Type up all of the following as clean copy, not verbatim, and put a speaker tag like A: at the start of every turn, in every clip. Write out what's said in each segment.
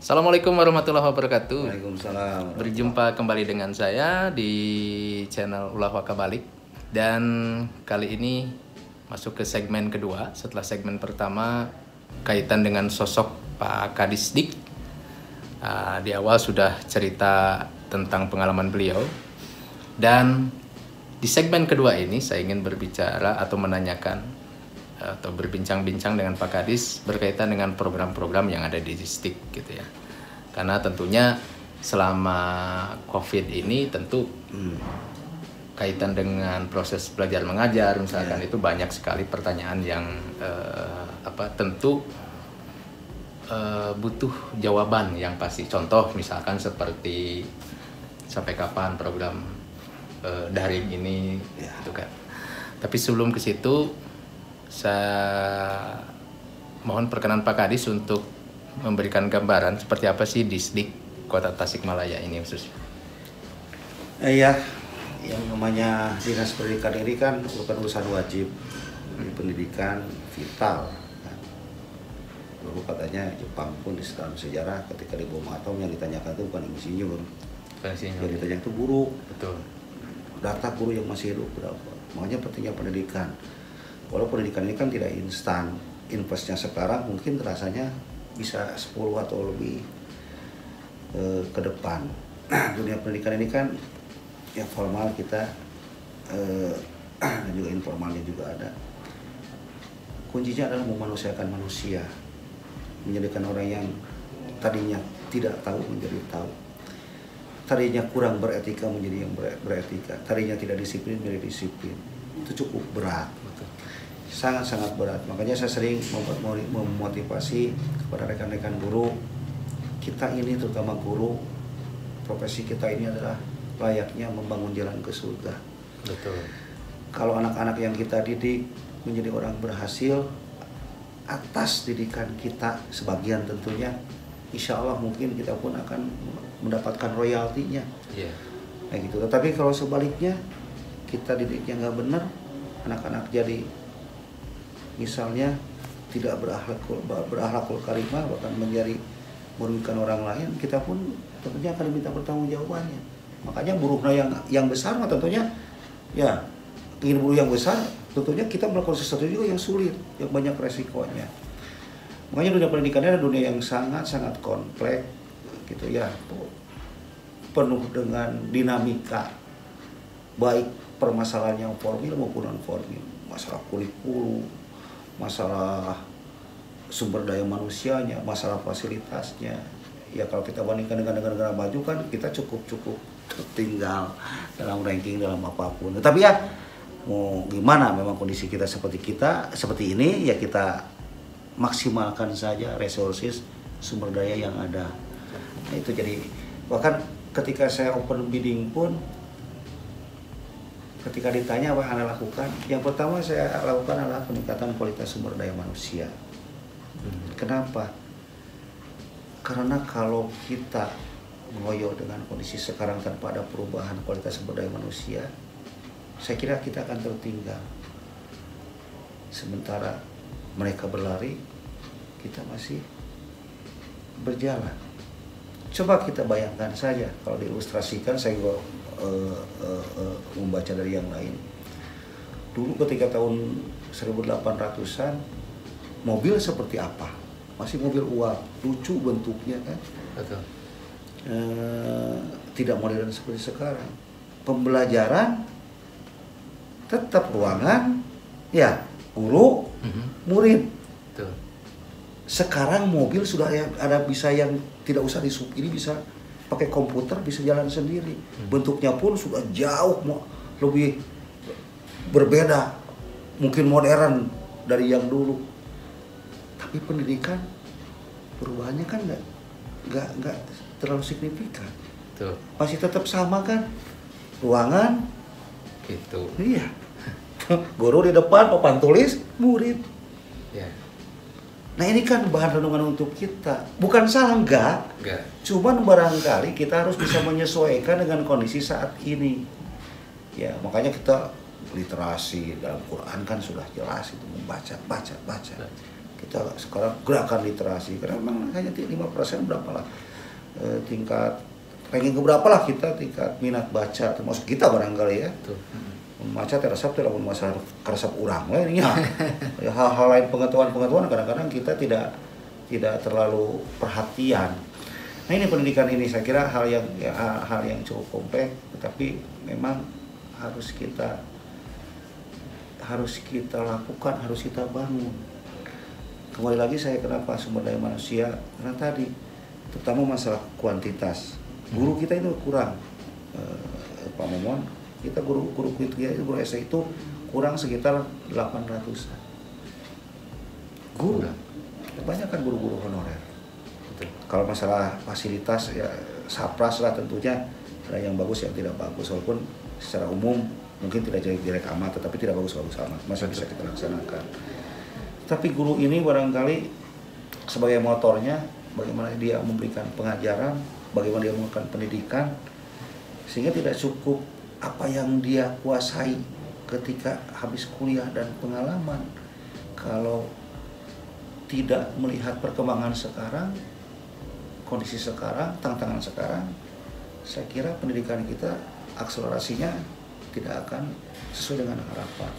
A: Assalamualaikum warahmatullahi wabarakatuh.
B: Waalaikumsalam.
A: Berjumpa kembali dengan saya di channel Ulah Waka Balik. Dan kali ini masuk ke segmen kedua. Setelah segmen pertama kaitan dengan sosok Pak Kadisdik. Di awal sudah cerita tentang pengalaman beliau. Dan di segmen kedua ini saya ingin berbicara atau menanyakan atau berbincang-bincang dengan Pak Kadis berkaitan dengan program-program yang ada di distrik gitu ya. Karena tentunya selama COVID ini tentu kaitan dengan proses belajar mengajar misalkan itu banyak sekali pertanyaan yang tentu butuh jawaban yang pasti. Contoh misalkan seperti sampai kapan program daring ini gitu kan. Tapi sebelum ke situ saya mohon perkenan Pak Kadis untuk memberikan gambaran seperti apa sih Disdik Kota Tasikmalaya ini khususnya.
B: Iya, yang namanya Dinas Pendidikan ini kan bukan urusan wajib. Pendidikan vital. Dulu katanya Jepang pun di dalam sejarah ketika di bom atom yang ditanyakan itu bukan insinyur. Yang ditanya itu guru.
A: Betul.
B: Data guru yang masih hidup berapa. Makanya pentingnya pendidikan. Walaupun pendidikan ini kan tidak instan, investnya sekarang mungkin rasanya bisa 10 atau lebih ke depan. Dunia pendidikan ini kan ya formal kita dan juga informalnya juga ada. Kuncinya adalah memanusiakan manusia, menjadikan orang yang tadinya tidak tahu menjadi tahu, tadinya kurang beretika menjadi yang beretika, tadinya tidak disiplin menjadi disiplin. Itu cukup berat. Sangat-sangat berat. Makanya saya sering memotivasi kepada rekan-rekan guru. Kita ini terutama guru, profesi kita ini adalah layaknya membangun jalan ke surga.
A: Betul.
B: Kalau anak-anak yang kita didik menjadi orang berhasil atas didikan kita sebagian tentunya, insya Allah mungkin kita pun akan mendapatkan royaltinya.
A: Yeah.
B: Kayak gitu. Tetapi kalau sebaliknya kita didiknya nggak benar, anak-anak jadi misalnya tidak berakhlakul karimah, bahkan menjadi merugikan orang lain, kita pun tentunya akan diminta pertanggungjawabannya. Makanya buruhnya yang besar tentunya ya ingin buruh yang besar, tentunya kita melakukan sesuatu juga yang sulit, yang banyak resikonya. Makanya dunia pendidikan adalah dunia yang sangat-sangat kompleks gitu ya, penuh dengan dinamika, baik permasalahan yang formil maupun non formil, masalah kurikulum, masalah sumber daya manusianya, masalah fasilitasnya. Ya kalau kita bandingkan dengan negara-negara maju kan kita cukup tertinggal dalam ranking dalam apapun. Tapi ya mau gimana, memang kondisi kita seperti ini ya kita maksimalkan saja resources sumber daya yang ada. Nah, itu jadi bahkan ketika saya open bidding pun ketika ditanya apa yang Anda lakukan, yang pertama saya lakukan adalah peningkatan kualitas sumber daya manusia. Kenapa? Karena kalau kita mengoyo dengan kondisi sekarang tanpa ada perubahan kualitas sumber daya manusia, saya kira kita akan tertinggal. Sementara mereka berlari, kita masih berjalan. Coba kita bayangkan saja, kalau diilustrasikan saya juga membaca dari yang lain. Dulu ketika tahun 1800-an mobil seperti apa? Masih mobil uap, lucu bentuknya kan?
A: Betul.
B: Tidak modern seperti sekarang. Pembelajaran tetap ruangan, ya guru, murid.
A: Betul.
B: Sekarang mobil sudah ada bisa yang tidak usah disupiri, bisa pakai komputer, bisa jalan sendiri. Bentuknya pun sudah jauh lebih berbeda, mungkin modern dari yang dulu. Tapi pendidikan perubahannya kan nggak terlalu signifikan.
A: Betul.
B: Masih tetap sama kan, ruangan.
A: Gitu.
B: Iya. Guru di depan, papan tulis, murid.
A: Ya.
B: Nah ini kan bahan renungan untuk kita. Bukan salah, enggak. Cuman barangkali kita harus bisa menyesuaikan dengan kondisi saat ini. Ya makanya kita literasi dalam Quran kan sudah jelas itu, membaca. kita sekarang gerakan literasi, karena memang hanya 5% berapa lah tingkat ranking keberapa lah kita tingkat minat baca, termasuk kita barangkali ya. Membaca terasap tidak masalah keresap urang ya. Hal-hal lain pengetahuan kadang-kadang kita tidak terlalu perhatian. Nah ini pendidikan ini saya kira hal yang cukup kompleks, tetapi memang harus kita lakukan, harus kita bangun. Kembali lagi saya kenapa sumber daya manusia, karena tadi terutama masalah kuantitas. Guru kita itu kurang, Pak Momon, kita guru SE itu kurang sekitar 800-an. Guru, kebanyakan guru-guru honorer. Kalau masalah fasilitas ya sapras lah tentunya ada yang bagus yang tidak bagus, walaupun secara umum mungkin tidak jelek amat, tetapi tidak bagus-bagus amat, masih bisa kita laksanakan. Tapi guru ini barangkali sebagai motornya, bagaimana dia memberikan pengajaran, bagaimana dia melakukan pendidikan, sehingga tidak cukup apa yang dia kuasai ketika habis kuliah dan pengalaman. Kalau tidak melihat perkembangan sekarang, kondisi sekarang, tantangan sekarang, saya kira pendidikan kita akselerasinya tidak akan sesuai dengan harapan.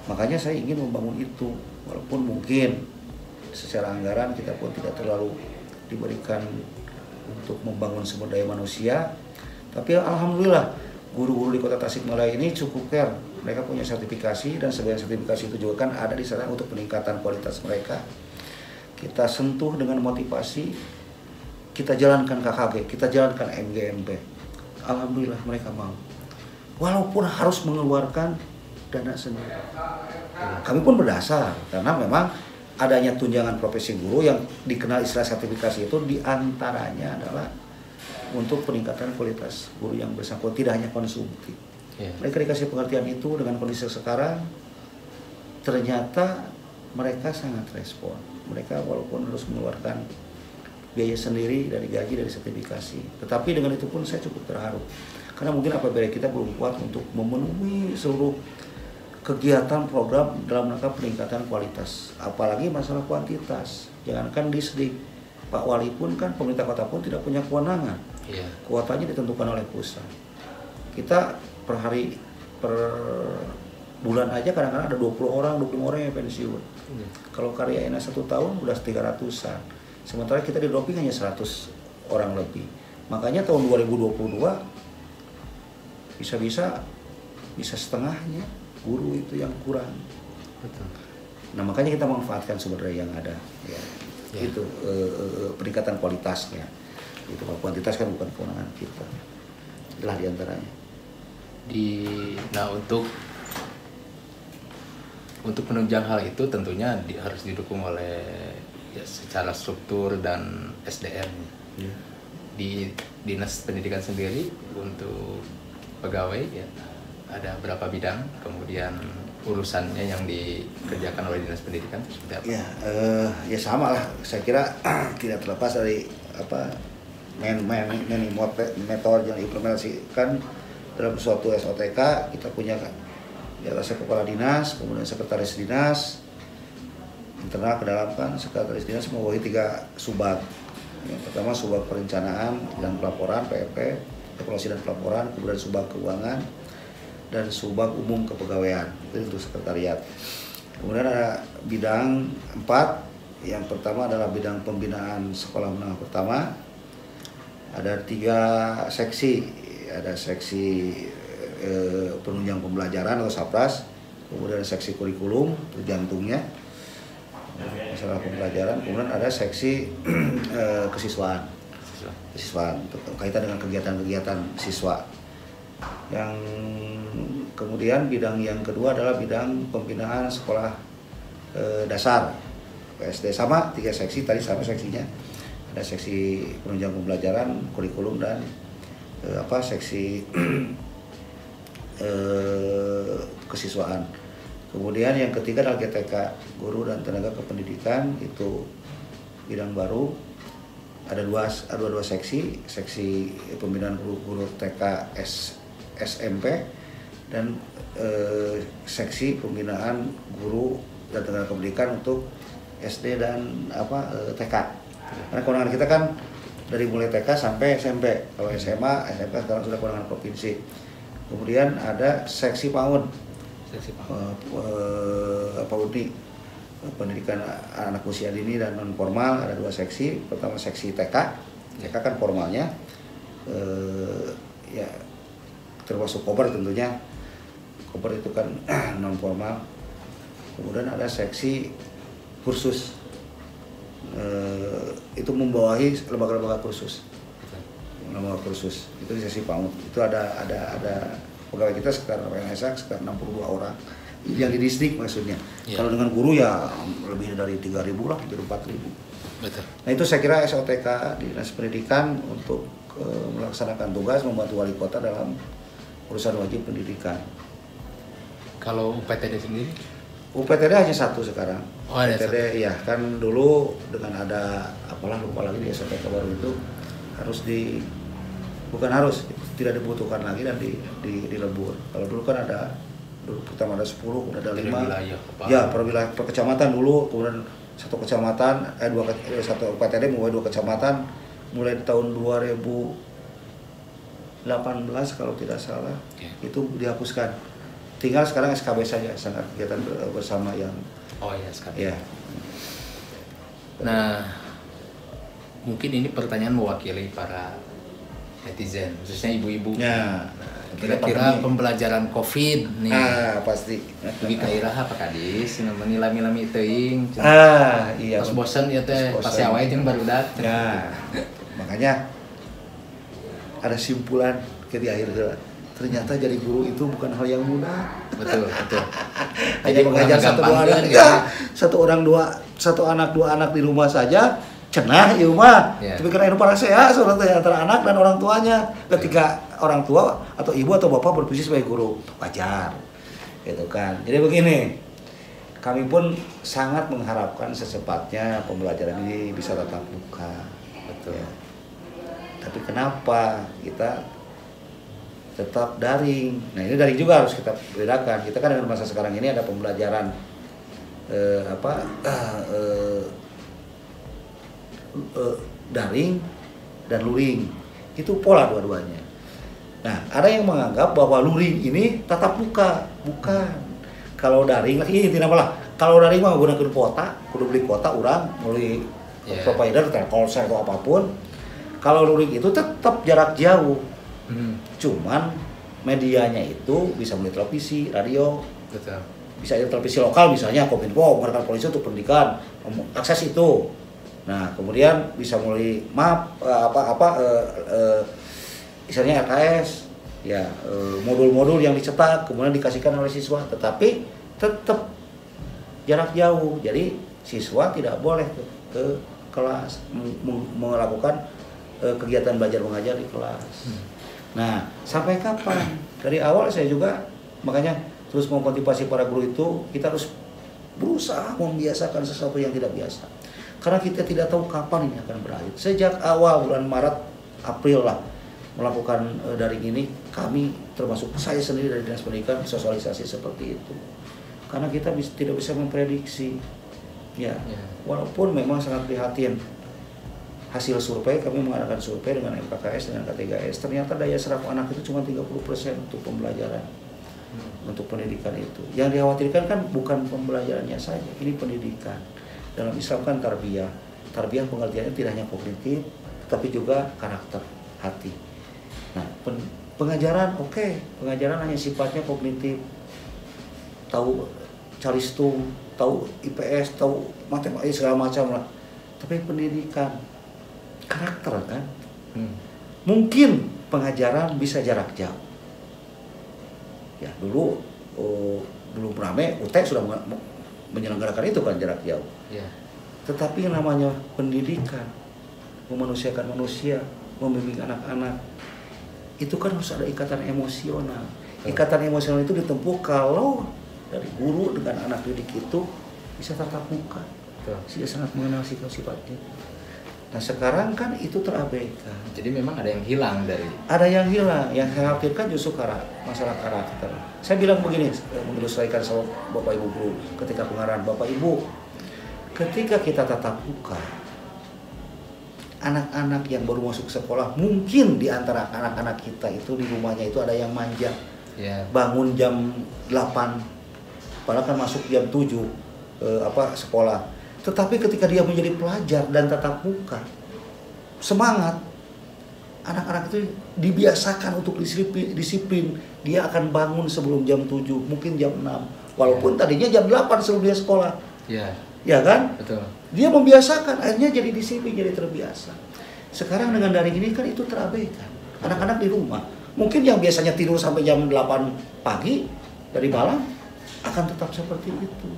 B: Makanya saya ingin membangun itu, walaupun mungkin secara anggaran kita pun tidak terlalu diberikan untuk membangun sumber daya manusia, tapi alhamdulillah guru-guru di Kota Tasikmalaya ini cukup care. Mereka punya sertifikasi, dan sebagian sertifikasi itu juga kan ada di sana untuk peningkatan kualitas mereka. Kita sentuh dengan motivasi, kita jalankan KKG, kita jalankan MGMP. Alhamdulillah mereka mau, walaupun harus mengeluarkan dana sendiri. Kami pun berdasar, karena memang adanya tunjangan profesi guru yang dikenal istilah sertifikasi itu diantaranya adalah untuk peningkatan kualitas guru yang bersangkutan, tidak hanya konsumtif. Mereka dikasih pengertian itu dengan kondisi sekarang, ternyata mereka sangat respon. Mereka walaupun harus mengeluarkan biaya sendiri dari gaji, dari sertifikasi, tetapi dengan itu pun saya cukup terharu, karena mungkin apabila kita belum kuat untuk memenuhi seluruh kegiatan program dalam rangka peningkatan kualitas, apalagi masalah kuantitas. Jangankan Disdik, Pak Wali pun kan, pemerintah kota pun tidak punya kewenangan. Kuotanya ditentukan oleh pusat. Kita per hari, per bulan aja kadang-kadang ada 20 orang, 25 orang yang pensiun. Kalau karya enak 1 tahun udah 300-an. Sementara kita di doping hanya 100 orang lebih. Makanya tahun 2022 bisa setengahnya guru itu yang kurang.
A: Betul.
B: Nah makanya kita manfaatkan sumber daya yang ada. Itu peningkatan kualitasnya. Itu kuantitas kan bukan kewenangan kita. Itulah diantaranya.
A: Nah untuk menunjang hal itu tentunya harus didukung oleh secara struktur dan SDM. Di Dinas Pendidikan sendiri untuk pegawai ada berapa bidang, kemudian urusannya yang dikerjakan oleh Dinas Pendidikan seperti apa?
B: Ya sama lah, saya kira tidak terlepas dari metode yang diimplementasikan dalam suatu SOTK. Kita punya di atasnya kepala dinas, kemudian sekretaris dinas, internal kedalaman, sekretaris dinas membawahi 3 subag. Yang pertama subag perencanaan dan pelaporan (PRP), evaluasi dan pelaporan, kemudian subag keuangan, dan subag umum kepegawaian. Itu untuk sekretariat. Kemudian ada bidang 4. Yang pertama adalah bidang pembinaan sekolah menengah pertama. Ada 3 seksi. Ada seksi penunjang pembelajaran atau SAPRAS, kemudian seksi kurikulum, itu jantungnya masalah pembelajaran, kemudian ada seksi kesiswaan kaitan dengan kegiatan-kegiatan siswa. Yang kemudian bidang yang kedua adalah bidang pembinaan sekolah dasar PSD, sama 3 seksi tadi, sama seksinya. Ada seksi penunjang pembelajaran, kurikulum, dan seksi kesiswaan. Kemudian yang ketiga adalah GTK, guru dan tenaga kependidikan, itu bidang baru. Ada dua seksi pembinaan guru TK SMP, dan seksi pembinaan guru dan tenaga pendidikan untuk SD dan TK. Karena kewenangan kita kan dari mulai TK sampai SMP. Kalau SMA, SMK sekarang sudah kewenangan provinsi. Kemudian ada seksi PAUD.
A: Seksi
B: PAUD pendidikan anak usia dini dan non formal, ada 2 seksi. Pertama seksi TK. TK kan formalnya ya termasuk koper tentunya. Koper itu kan non formal. Kemudian ada seksi kursus. Itu membawahi lembaga-lembaga kursus. Lembaga kursus. Itu di seksi PAUD. Itu ada pegawai kita sekitar PNS sekitar 62 orang. Yang di distrik maksudnya. Kalau dengan guru ya lebih dari 3.000 lah, hampir 4.000.
A: Betul.
B: Nah itu saya kira SOTK Dinas Pendidikan untuk melaksanakan tugas membantu wali kota dalam urusan wajib pendidikan.
A: Kalau UPTD sendiri?
B: UPTD hanya 1 sekarang.
A: Oh, ada
B: UPTD ya kan dulu dengan ada lupa lagi di SOTK baru itu tidak dibutuhkan lagi dan dilebur. Kalau dulu kan pertama ada 10, kemudian ada 5. Ya, per wilayah, per kecamatan dulu, kemudian satu kecamatan, satu UPTD mulai 2 kecamatan, mulai tahun 2018 kalau tidak salah, itu dihapuskan. Tinggal sekarang SKB saja, sangat kegiatan bersama yang.
A: Oh ya, SKB.
B: Ya.
A: Nah, mungkin ini pertanyaan mewakili para netizen, khususnya ibu-ibu.
B: Ya.
A: Kira-kira pembelajaran COVID nih.
B: Pasti.
A: Bagi kairah apa kadis, namanya lami-lami teuing.
B: Iya.
A: Pas bosan ya teh, pas awal jeung barudak.
B: Ya. Makanya ada simpulan di akhir ternyata jadi guru itu bukan hal yang mudah.
A: Betul.
B: Hanya mengajar satu anak dua anak di rumah saja cenah ieu mah. Tapi karena para sehat sebenarnya antara anak dan orang tuanya. Ketika orang tua atau ibu atau bapak berfungsi sebagai guru, wajar. Gitu kan. Jadi begini, kami pun sangat mengharapkan secepatnya pembelajaran ini bisa tatap muka.
A: Betul.
B: Ya. Tapi kenapa kita tetap daring? Nah ini daring juga harus kita bedakan. Kita kan dengan masa sekarang ini ada pembelajaran daring dan luring. Itu pola dua-duanya. Nah ada yang menganggap bahwa luring ini tatap muka, bukan. Kalau daring lagi tidak malah. Kalau daring mah menggunakan kuota, kudu beli kuota orang melalui provider, Telkomsel atau apapun. Kalau luring itu tetap jarak jauh. Cuman medianya itu bisa melalui televisi, radio. Betul. Bisa televisi lokal misalnya Kominfo, mengadakan polisi untuk pendidikan, akses itu. Nah, kemudian bisa melalui map misalnya RKS, ya modul-modul yang dicetak kemudian dikasihkan oleh siswa, tetapi tetap jarak jauh. Jadi siswa tidak boleh ke kelas melakukan kegiatan belajar mengajar di kelas. Nah, sampai kapan? Dari awal saya juga makanya terus memotivasi para guru itu, kita harus berusaha membiasakan sesuatu yang tidak biasa. Karena kita tidak tahu kapan ini akan berakhir. Sejak awal bulan Maret, April lah melakukan daring ini, kami termasuk saya sendiri dari Dinas Pendidikan sosialisasi seperti itu. Karena kita tidak bisa memprediksi. Ya, walaupun memang sangat prihatin. Hasil survei, kami mengadakan survei dengan MKKS dengan K3S, ternyata daya serap anak itu cuma 30% untuk pembelajaran, untuk pendidikan itu. Yang dikhawatirkan kan bukan pembelajarannya saja, ini pendidikan. Dalam Islam kan tarbiyah. Tarbiyah pengertiannya tidak hanya kognitif, tapi juga karakter, hati. Nah, pengajaran pengajaran hanya sifatnya kognitif. Tahu calistung, tahu IPS, tahu matematika segala macam lah. Tapi pendidikan karakter kan, mungkin pengajaran bisa jarak jauh. Ya dulu rame UT sudah menyelenggarakan itu kan jarak jauh. Tetapi yang namanya pendidikan, memanusiakan manusia, membimbing anak-anak, itu kan harus ada ikatan emosional. Ikatan emosional itu ditempuh kalau dari guru dengan anak didik itu bisa tatap muka. Dia sangat mengenal sifatnya. Nah sekarang kan itu terabaikan.
A: Jadi memang ada yang hilang dari.
B: Ada yang hilang. Yang saya khawatirkan justru masalah karakter. Saya bilang begini, mengilustrasikan sama Bapak Ibu guru ketika pengarahan, Bapak Ibu, ketika kita tatap muka, anak-anak yang baru masuk sekolah, mungkin di antara anak-anak kita itu di rumahnya itu ada yang manja. Bangun jam 8, padahal kan masuk jam 7 sekolah. Tetapi ketika dia menjadi pelajar dan tatap muka, semangat, anak-anak itu dibiasakan untuk disiplin. Dia akan bangun sebelum jam 7, mungkin jam 6. Walaupun tadinya jam 8 sebelum dia sekolah. Ya kan?
A: Betul.
B: Dia membiasakan, akhirnya jadi disiplin, jadi terbiasa. Sekarang dengan daring ini kan itu terabaikan. Anak-anak di rumah, mungkin yang biasanya tidur sampai jam 8 pagi dari malam akan tetap seperti itu.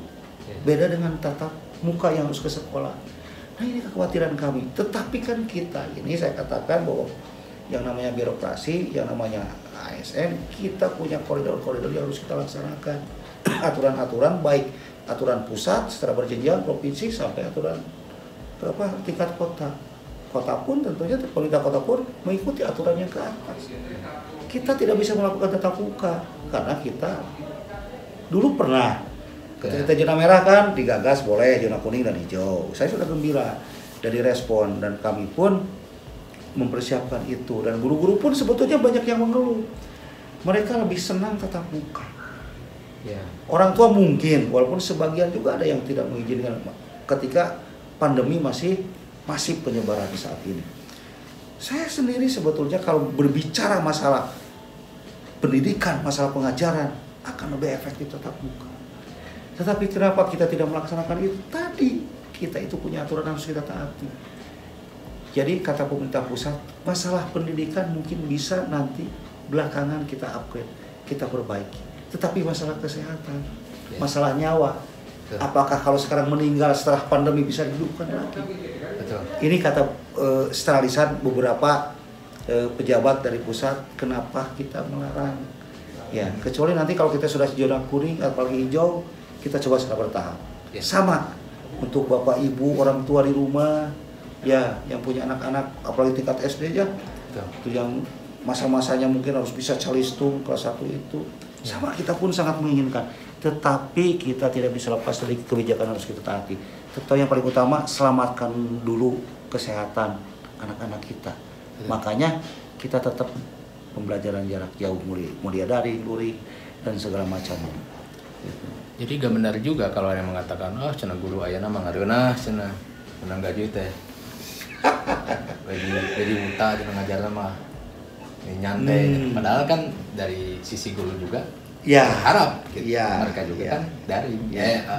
B: Beda dengan tatap muka yang harus ke sekolah. Nah, ini kekhawatiran kami. Tetapi kan kita ini, saya katakan bahwa yang namanya birokrasi, yang namanya ASN, kita punya koridor-koridor yang harus kita laksanakan. Aturan-aturan, baik aturan pusat secara berjenjang, provinsi, sampai aturan tingkat kota. Kota pun tentunya, pemerintah kota pun mengikuti aturan yang ke atas. Kita tidak bisa melakukan tatap muka karena kita dulu pernah ketika kita zona merah kan digagas boleh zona kuning dan hijau. Saya sudah gembira dari respon, dan kami pun mempersiapkan itu, dan guru-guru pun sebetulnya banyak yang mengeluh. Mereka lebih senang tatap muka. Orang tua mungkin, walaupun sebagian juga ada yang tidak mengizinkan ketika pandemi masih penyebaran saat ini. Saya sendiri sebetulnya kalau berbicara masalah pendidikan, masalah pengajaran, akan lebih efektif tatap muka. Tetapi kenapa kita tidak melaksanakan itu? Tadi kita itu punya aturan yang harus kita taati. Jadi kata pemerintah pusat, masalah pendidikan mungkin bisa nanti belakangan kita upgrade, kita perbaiki. Tetapi masalah kesehatan, masalah nyawa, apakah kalau sekarang meninggal setelah pandemi bisa dihidupkan lagi?
A: Betul.
B: Ini kata setelah lisan beberapa pejabat dari pusat, kenapa kita melarang? Ya, kecuali nanti kalau kita sudah zona kuning apalagi hijau, kita coba secara bertahap. Sama untuk bapak ibu, orang tua di rumah, ya yang punya anak-anak apalagi tingkat SD aja, itu yang masa-masanya mungkin harus bisa calistung kelas 1 itu. Sama, kita pun sangat menginginkan, tetapi kita tidak bisa lepas dari kebijakan harus kita taati. Tetapi yang paling utama, selamatkan dulu kesehatan anak-anak kita. Makanya kita tetap pembelajaran jarak jauh, mulia daring, luring, dan segala macamnya.
A: Jadi gak benar juga kalau ada yang mengatakan, oh cenah guru ayana mangareunah cenah menang gaji teh. Jadi buta di pengajaran mah nyantai. Padahal kan dari sisi guru juga harap gitu. Mereka juga kan dari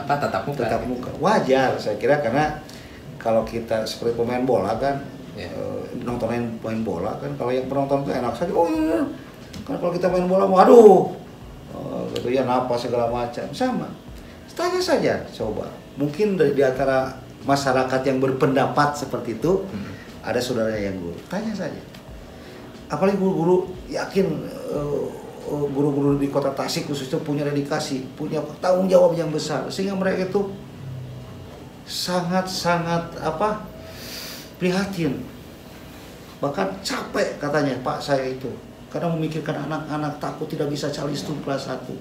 A: tatap muka.
B: Wajar saya kira, karena kalau kita seperti pemain bola kan, nontonin pemain bola kan, kalau yang penonton itu enak saja, kan kalau kita main bola, waduh, gitu ya, napas segala macam. Sama, tanya saja, coba. Mungkin di antara masyarakat yang berpendapat seperti itu, ada saudaranya yang guru, tanya saja. Apalagi guru-guru, yakin guru-guru di kota Tasik khususnya punya dedikasi, punya tanggung jawab yang besar, sehingga mereka itu sangat-sangat prihatin, bahkan capek katanya Pak saya itu, karena memikirkan anak-anak, takut tidak bisa calistung kelas 1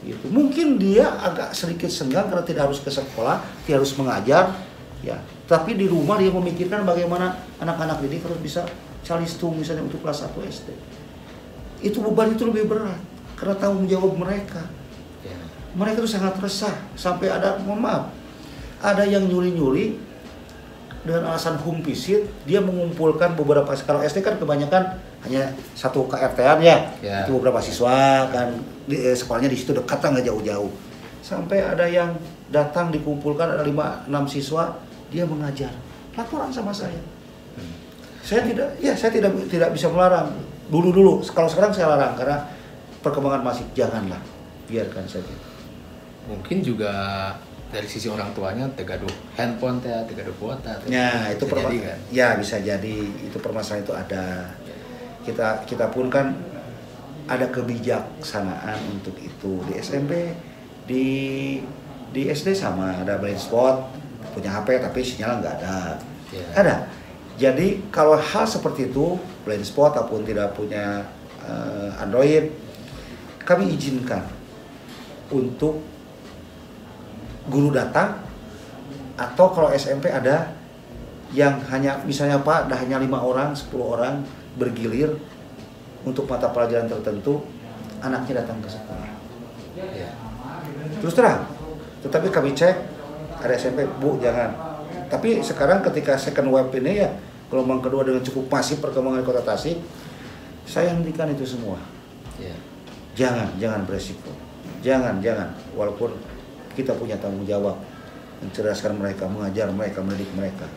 B: gitu. Mungkin dia agak sedikit senggang karena tidak harus ke sekolah, tidak harus mengajar ya, tapi di rumah dia memikirkan bagaimana anak-anak ini harus bisa calistung misalnya untuk kelas 1 SD. Itu beban itu lebih berat karena tanggung jawab mereka. Mereka itu sangat resah, sampai ada, mohon maaf, ada yang nyuri-nyuri dengan alasan home visit. Dia mengumpulkan beberapa, kalau SD kan kebanyakan hanya satu KRT-an itu beberapa siswa kan, sekolahnya di situ dekat, nggak jauh-jauh. Sampai ada yang datang dikumpulkan, ada 5-6 siswa, dia mengajar, laporan sama saya. Saya tidak bisa melarang. Dulu, kalau sekarang saya larang karena perkembangan masih, janganlah, biarkan saja.
A: Mungkin juga dari sisi orang tuanya tegaduh handphone tegaduh kuota.
B: Ya, itu kan? Ya bisa jadi itu permasalahan itu ada. Kita pun kan ada kebijaksanaan untuk itu di SMP, di SD sama ada blind spot, punya HP tapi sinyal nggak ada. Ada. Jadi kalau hal seperti itu, blind spot ataupun tidak punya Android, kami izinkan untuk guru datang Atau kalau SMP ada yang hanya misalnya Pak, hanya 5 orang, 10 orang bergilir untuk mata pelajaran tertentu, anaknya datang ke sekolah.
A: Ya.
B: Terus terang, tetapi kami cek ada SMP, Bu jangan. Tapi sekarang ketika second wave ini ya, gelombang kedua dengan cukup masif perkembangan di Kota Tasik, saya hentikan itu semua.
A: Ya.
B: Jangan beresiko. Jangan. Walaupun kita punya tanggung jawab mencerdaskan mereka, mengajar mereka, mendidik mereka,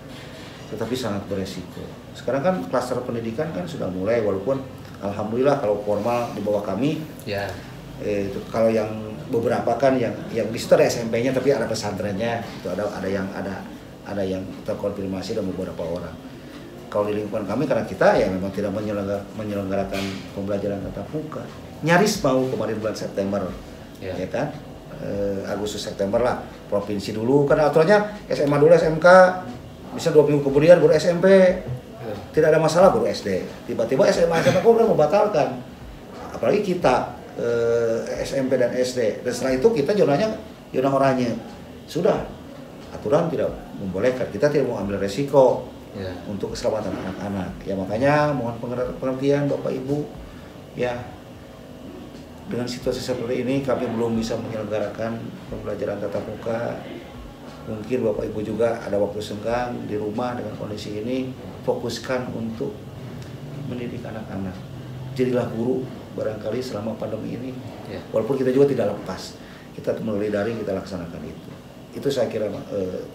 B: tetapi sangat beresiko. Sekarang kan klaster pendidikan kan sudah mulai, walaupun alhamdulillah kalau formal di bawah kami,
A: Ya.
B: Itu kalau yang beberapa kan yang di situ ada SMP-nya tapi ada pesantrennya, itu ada yang terkonfirmasi dan beberapa orang. Kalau di lingkungan kami, karena kita ya memang tidak menyelenggarakan pembelajaran tatap muka, nyaris mau kemarin bulan September, ya kan, Agustus September lah, provinsi dulu kan aturannya SMA dulu, SMK, bisa 2 minggu kemudian baru SMP, tidak ada masalah baru SD. Tiba-tiba SMA kok udah membatalkan, apalagi kita SMP dan SD, dan setelah itu kita zona oranye, sudah aturan tidak membolehkan, kita tidak mau ambil resiko. Ya. Untuk keselamatan anak-anak, ya makanya mohon pengertian Bapak Ibu, ya dengan situasi seperti ini kami belum bisa menyelenggarakan pembelajaran tatap muka. Mungkin Bapak Ibu juga ada waktu senggang di rumah dengan kondisi ini, fokuskan untuk mendidik anak-anak. Jadilah guru barangkali selama pandemi ini, ya. Walaupun kita juga tidak lepas, kita melalui daring kita laksanakan itu. Itu saya kira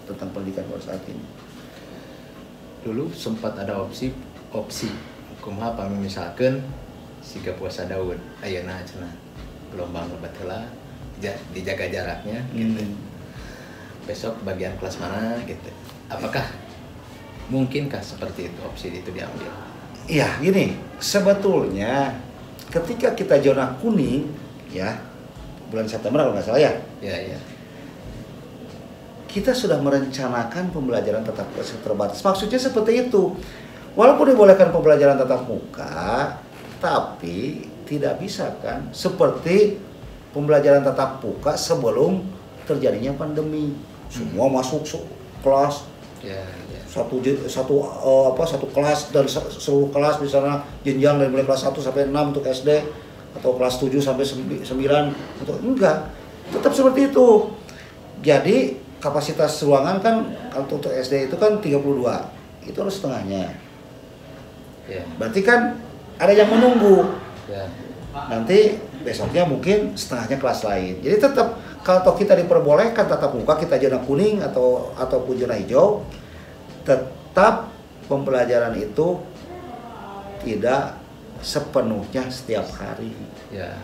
B: tentang pendidikan pada saat ini.
A: Dulu sempat ada opsi kumaha pami misalkan siga puasa daun ayeuna cenah gelombang lebat heula dijaga jaraknya gitu. Besok bagian kelas mana gitu. Apakah mungkinkah seperti itu opsi itu diambil?
B: Iya, gini, sebetulnya ketika kita zona kuning ya bulan September kalau nggak salah ya.
A: Iya.
B: Kita sudah merencanakan pembelajaran tatap muka terbatas. Maksudnya seperti itu. Walaupun dibolehkan pembelajaran tatap muka, tapi tidak bisa kan seperti pembelajaran tatap muka sebelum terjadinya pandemi. Semua masuk kelas.
A: Ya.
B: Satu kelas dan seluruh kelas misalnya jenjang dari mulai kelas 1 sampai 6 untuk SD atau kelas 7 sampai 9 untuk enggak. Tetap seperti itu. Jadi kapasitas ruangan kan kalau untuk SD itu kan 32, itu harus setengahnya. Ya. Berarti kan ada yang menunggu. Ya. Nanti besoknya mungkin setengahnya kelas lain. Jadi tetap kalau kita diperbolehkan tatap muka, kita zona kuning ataupun zona hijau, tetap pembelajaran itu tidak sepenuhnya setiap hari. Ya.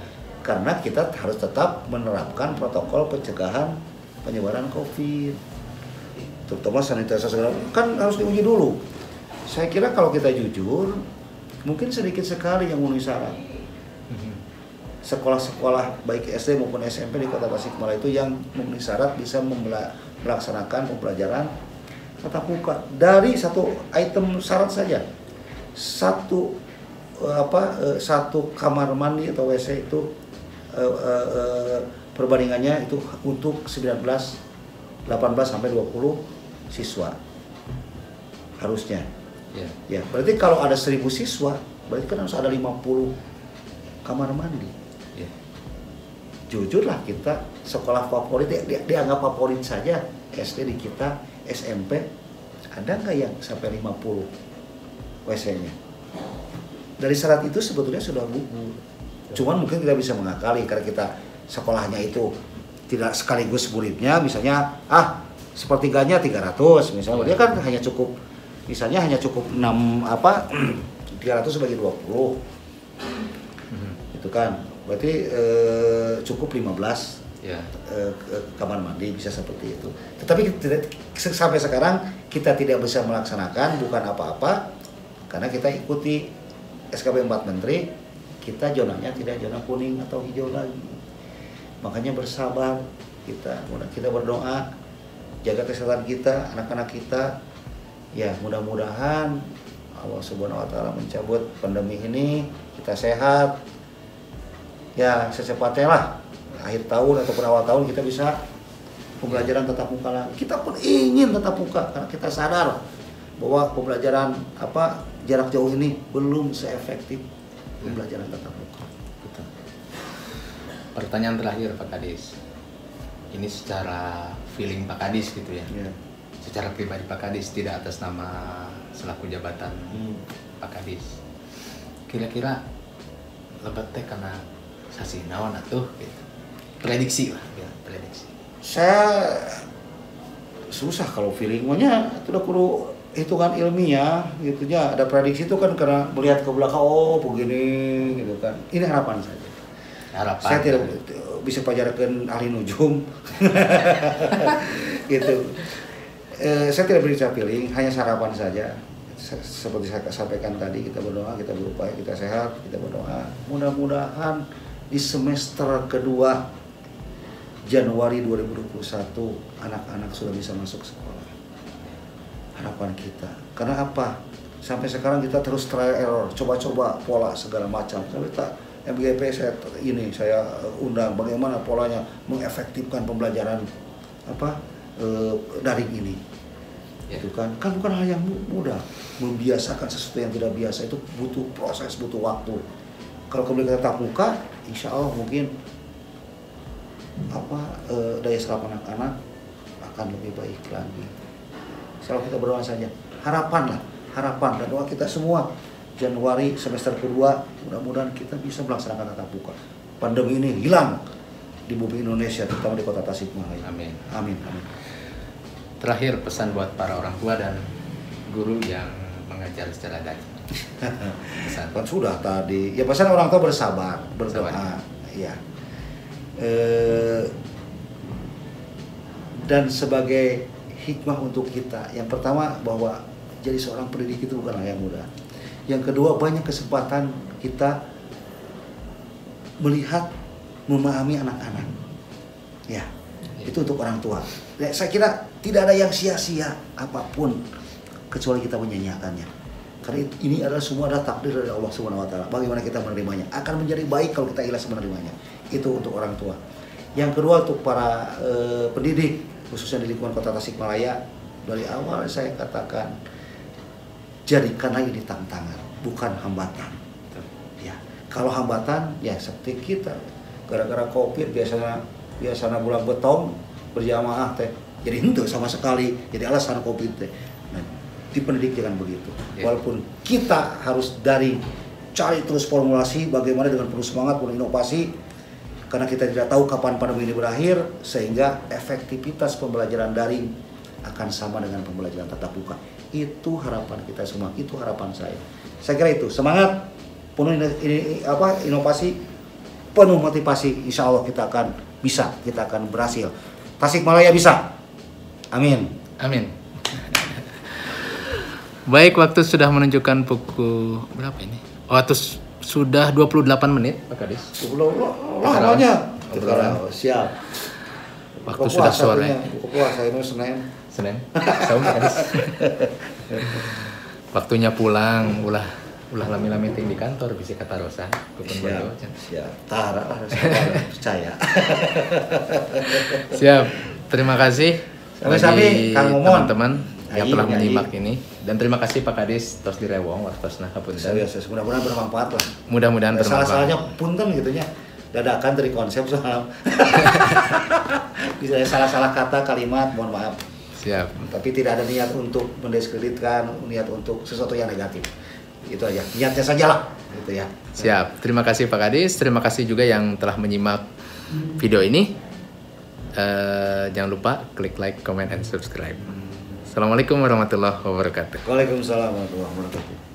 B: Karena kita harus tetap menerapkan protokol pencegahan penyebaran COVID, terutama sanitasi segala kan harus diuji dulu. Saya kira kalau kita jujur, mungkin sedikit sekali yang memenuhi syarat. Sekolah-sekolah baik SD maupun SMP di Kota Tasikmalaya itu yang memenuhi syarat bisa melaksanakan pembelajaran tatap muka. Dari satu item syarat saja, satu kamar mandi atau WC itu perbandingannya itu untuk 18 sampai 20 siswa harusnya. Ya, berarti kalau ada 1000 siswa, berarti kan harus ada 50 kamar mandi. Ya. Jujurlah kita sekolah favorit dianggap favorit saja SD di kita, SMP ada nggak yang sampai 50 WC-nya? Dari syarat itu sebetulnya sudah gugur. Cuman mungkin tidak bisa mengakali karena kita sekolahnya itu tidak sekaligus muridnya, misalnya sepertiganya 300 misalnya, dia kan hanya cukup 300 bagi 20 itu kan berarti cukup 15 kamar mandi, bisa seperti itu. Tetapi sampai sekarang kita tidak bisa melaksanakan, bukan apa-apa karena kita ikuti SKP 4 Menteri, kita zonanya tidak zona kuning atau hijau lagi. Makanya bersabar, kita berdoa, jaga kesehatan kita, anak-anak kita. Ya mudah-mudahan Allah Subhanahu Wa Taala mencabut pandemi ini, kita sehat. Ya secepatnya lah, akhir tahun ataupun awal tahun kita bisa pembelajaran tatap muka lagi. Kita pun ingin tatap muka karena kita sadar bahwa pembelajaran jarak jauh ini belum seefektif pembelajaran tatap muka.
A: Betul. Pertanyaan terakhir Pak Kadis, ini secara feeling Pak Kadis gitu ya, secara pribadi Pak Kadis, tidak atas nama selaku jabatan Pak Kadis. Kira-kira lebet teh karena sasi naon atuh gitu. Prediksi lah, ya, prediksi.
B: Saya susah kalau feeling, makanya itu udah kudu hitungan ilmiah gitu ya. Ada prediksi itu kan karena melihat ke belakang, oh begini gitu kan. Ini harapan saja.
A: Harapan.
B: Saya tidak bisa pajarkan ahli nujum. Gitu. Saya tidak bisa feeling, hanya harapan saja. Seperti saya sampaikan tadi, kita berdoa, kita berupaya, kita sehat, kita berdoa. Mudah-mudahan di semester kedua Januari 2021 anak-anak sudah bisa masuk sekolah. Harapan kita. Karena apa? Sampai sekarang kita terus trial error, coba-coba pola segala macam. Sampai tak MGP saya undang bagaimana polanya mengefektifkan pembelajaran daring ini. Itu kan bukan hal yang mudah. Membiasakan sesuatu yang tidak biasa itu butuh proses, butuh waktu. Kalau kemudian kita tatap muka, insya Allah mungkin daya serap anak-anak akan lebih baik lagi. Kalau kita berdoa saja, harapan dan doa kita semua Januari semester kedua mudah-mudahan kita bisa melaksanakan tatap muka. Pandemi ini hilang di bumi Indonesia, terutama di kota Tasikmalaya.
A: Amin.
B: Amin. Amin.
A: Terakhir, pesan buat para orang tua dan guru yang mengajar secara daring. Pesan.
B: Kan sudah tadi. Ya pesan orang tua bersabar, berdoa. Ya. Dan sebagai hikmah untuk kita, yang pertama bahwa jadi seorang pendidik itu bukan hal yang mudah. Yang kedua, banyak kesempatan kita melihat, memahami anak-anak. Ya. Itu untuk orang tua. Ya, saya kira tidak ada yang sia-sia apapun kecuali kita menyanyiakannya. Karena ini adalah semua adalah takdir dari Allah Subhanahu wa taala. Bagaimana kita menerimanya? Akan menjadi baik kalau kita ikhlas menerimanya. Itu untuk orang tua. Yang kedua untuk para pendidik, khususnya di lingkungan Kota Tasikmalaya, dari awal saya katakan jadikanlah ini tantangan, bukan hambatan. Ya, kalau hambatan ya seperti kita gara-gara Covid biasanya bulan betong berjamaah teh jadi henteu sama sekali, jadi alasan Covid teh. Nah, di pendidik jangan begitu. Walaupun kita harus dari cari terus formulasi bagaimana dengan penuh semangat, penuh inovasi, karena kita tidak tahu kapan pandemi ini berakhir, sehingga efektivitas pembelajaran daring akan sama dengan pembelajaran tatap muka. Itu harapan kita semua, itu harapan saya. Saya kira itu semangat, penuh inovasi, penuh motivasi. Insya Allah kita akan bisa, kita akan berhasil. Tasikmalaya bisa. Amin.
A: Amin. Baik, waktu sudah menunjukkan pukul berapa ini? Waktu sudah 28 menit, Pak Kadis.
B: Lamanya. Siap.
A: Waktu sudah sore.
B: Buka puasa ini Senin.
A: Saum Pak Kadis. Waktunya pulang, ulah lami-lami ting di kantor bisa kata Rosa.
B: Siap. Tara percaya.
A: Siap. Terima kasih
B: bagi
A: teman-teman yang telah menyimak ini, dan terima kasih Pak Kadis tos direwong wartosna kapunten.
B: Mudah-mudahan bermanfaat lah.
A: Mudah-mudahan bermanfaat.
B: Salah-salahnya punten gitu nya. Dadakan dari konsep soal. Bisa salah-salah kata, kalimat, mohon maaf.
A: Siap.
B: Tapi tidak ada niat untuk mendiskreditkan, niat untuk sesuatu yang negatif. Itu aja. Niatnya sajalah gitu ya.
A: Siap. Terima kasih Pak Kadis, terima kasih juga yang telah menyimak video ini. Jangan lupa klik like, comment, and subscribe. Assalamualaikum warahmatullahi wabarakatuh.
B: Waalaikumsalam warahmatullahi wabarakatuh.